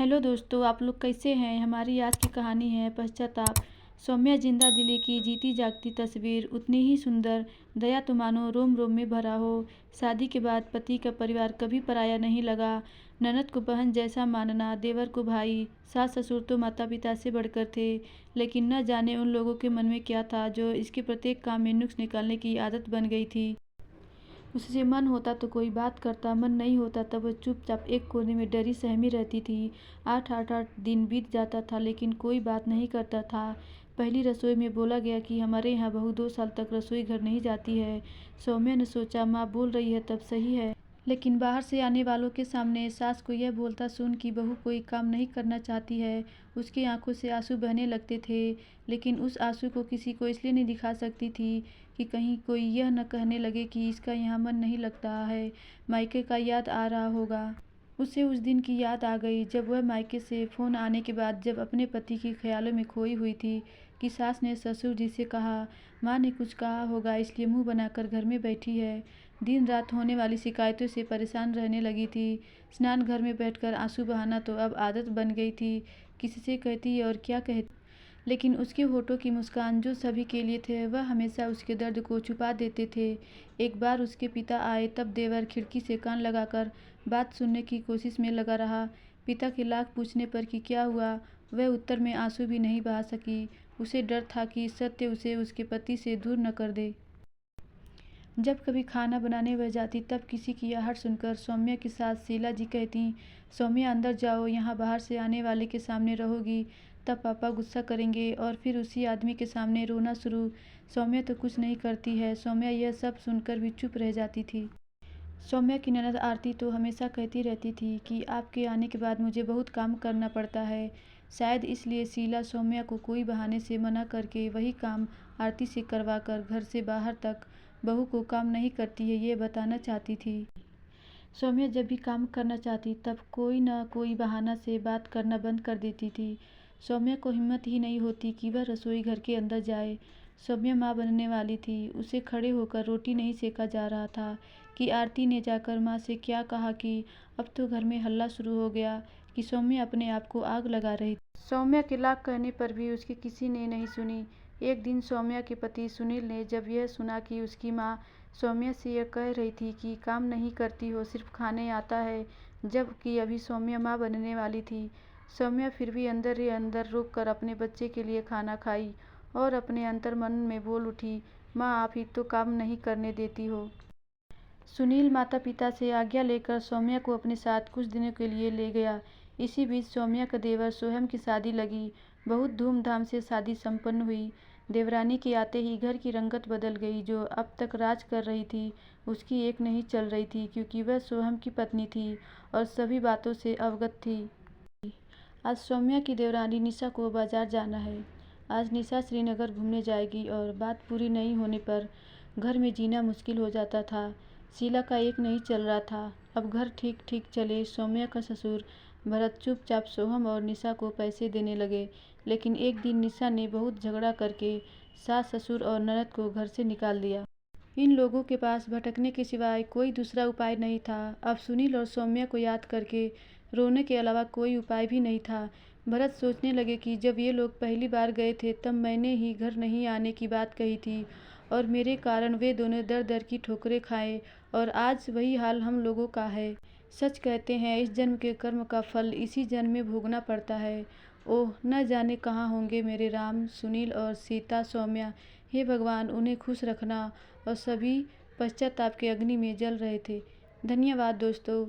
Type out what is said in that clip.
Hello दोस्तों, आप लोग कैसे हैं। हमारी आज की कहानी है पश्चाताप। सौम्या जिंदा दिली की जीती जागती तस्वीर, उतनी ही सुंदर। दया तो मानो रोम रोम में भरा हो। शादी के बाद पति का परिवार कभी पराया नहीं लगा। ननद को बहन जैसा मानना, देवर को भाई, सास ससुर तो माता पिता से बढ़कर थे। लेकिन न जाने उन लोगों के मन में क्या था जो इसके प्रत्येक काम में नुक्स निकालने की आदत बन गई थी। उससे मन होता तो कोई बात करता, मन नहीं होता तब वह चुपचाप एक कोने में डरी सहमी रहती थी। 8 दिन बीत जाता था लेकिन कोई बात नहीं करता था। पहली रसोई में बोला गया कि हमारे यहाँ बहू 2 साल तक रसोई घर नहीं जाती है। सौम्या ने सोचा माँ बोल रही है तब सही है। लेकिन बाहर से आने वालों के सामने सास को यह बोलता सुन कि बहू कोई काम नहीं करना चाहती है, उसकी आंखों से आंसू बहने लगते थे। लेकिन उस आंसू को किसी को इसलिए नहीं दिखा सकती थी कि कहीं कोई यह न कहने लगे कि इसका यहाँ मन नहीं लगता है, मायके का याद आ रहा होगा। उसे उस दिन की याद आ गई जब वह मायके से फ़ोन आने के बाद जब अपने पति के ख्यालों में खोई हुई थी कि सास ने ससुर जी से कहा, माँ ने कुछ कहा होगा इसलिए मुंह बनाकर घर में बैठी है। दिन रात होने वाली शिकायतों से परेशान रहने लगी थी। स्नान घर में बैठकर आंसू बहाना तो अब आदत बन गई थी। किससे कहती और क्या कहती, लेकिन उसके होठों की मुस्कान जो सभी के लिए थे वह हमेशा उसके दर्द को छुपा देते थे। एक बार उसके पिता आए तब देवर खिड़की से कान लगाकर बात सुनने की कोशिश में लगा रहा। पिता के लाख पूछने पर कि क्या हुआ, वह उत्तर में आंसू भी नहीं बहा सकी। उसे डर था कि सत्य उसे उसके पति से दूर न कर दे। जब कभी खाना बनाने वह जाती तब किसी की आहट सुनकर सौम्या की सास शीला जी कहती, सौम्या अंदर जाओ, यहाँ बाहर से आने वाले के सामने रहोगी तब पापा गुस्सा करेंगे और फिर उसी आदमी के सामने रोना शुरू। सौम्या तो कुछ नहीं करती है। सौम्या यह सब सुनकर भी चुप रह जाती थी। सौम्या की ननद आरती तो हमेशा कहती रहती थी कि आपके आने के बाद मुझे बहुत काम करना पड़ता है। शायद इसलिए शीला सौम्या को कोई बहाने से मना करके वही काम आरती से करवाकर घर से बाहर तक बहू को काम नहीं करती है ये बताना चाहती थी। सौम्या जब भी काम करना चाहती तब कोई न कोई बहाना से बात करना बंद कर देती थी। सौम्या को हिम्मत ही नहीं होती कि वह रसोई घर के अंदर जाए। सौम्या माँ बनने वाली थी, उसे खड़े होकर रोटी नहीं सेका जा रहा था कि आरती ने जाकर माँ से क्या कहा कि अब तो घर में हल्ला शुरू हो गया कि सौम्या अपने आप को आग लगा रही थी। सौम्या के लाख कहने पर भी उसकी किसी ने नहीं सुनी। एक दिन सौम्या के पति सुनील ने जब यह सुना कि उसकी माँ सौम्या से यह कह रही थी कि काम नहीं करती हो, सिर्फ खाने आता है, जबकि अभी सौम्या माँ बनने वाली थी। सौम्या फिर भी अंदर ही अंदर रुक कर अपने बच्चे के लिए खाना खाई और अपने अंतर्मन में बोल उठी, माँ आप ही तो काम नहीं करने देती हो। सुनील माता पिता से आज्ञा लेकर सौम्या को अपने साथ कुछ दिनों के लिए ले गया। इसी बीच सौम्या का देवर सोहम की शादी लगी। बहुत धूमधाम से शादी संपन्न हुई। देवरानी के आते ही घर की रंगत बदल गई। जो अब तक राज कर रही थी उसकी एक नहीं चल रही थी क्योंकि वह सोहम की पत्नी थी और सभी बातों से अवगत थी। आज सौम्या की देवरानी निशा को बाजार जाना है। आज निशा श्रीनगर घूमने जाएगी और बात पूरी नहीं होने पर घर में जीना मुश्किल हो जाता था। शीला का एक नहीं चल रहा था। अब घर ठीक ठीक चले। सौम्या का ससुर भरत चुपचाप सोहम और निशा को पैसे देने लगे। लेकिन एक दिन निशा ने बहुत झगड़ा करके सास ससुर और ननद को घर से निकाल दिया। इन लोगों के पास भटकने के सिवाय कोई दूसरा उपाय नहीं था। अब सुनील और सौम्या को याद करके रोने के अलावा कोई उपाय भी नहीं था। भरत सोचने लगे कि जब ये लोग पहली बार गए थे तब मैंने ही घर नहीं आने की बात कही थी और मेरे कारण वे दोनों दर दर की ठोकरें खाए और आज वही हाल हम लोगों का है। सच कहते हैं इस जन्म के कर्म का फल इसी जन्म में भोगना पड़ता है। ओह न जाने कहाँ होंगे मेरे राम, सुनील और सीता सौम्या। हे भगवान उन्हें खुश रखना। और सभी पश्चाताप के अग्नि में जल रहे थे। धन्यवाद दोस्तों।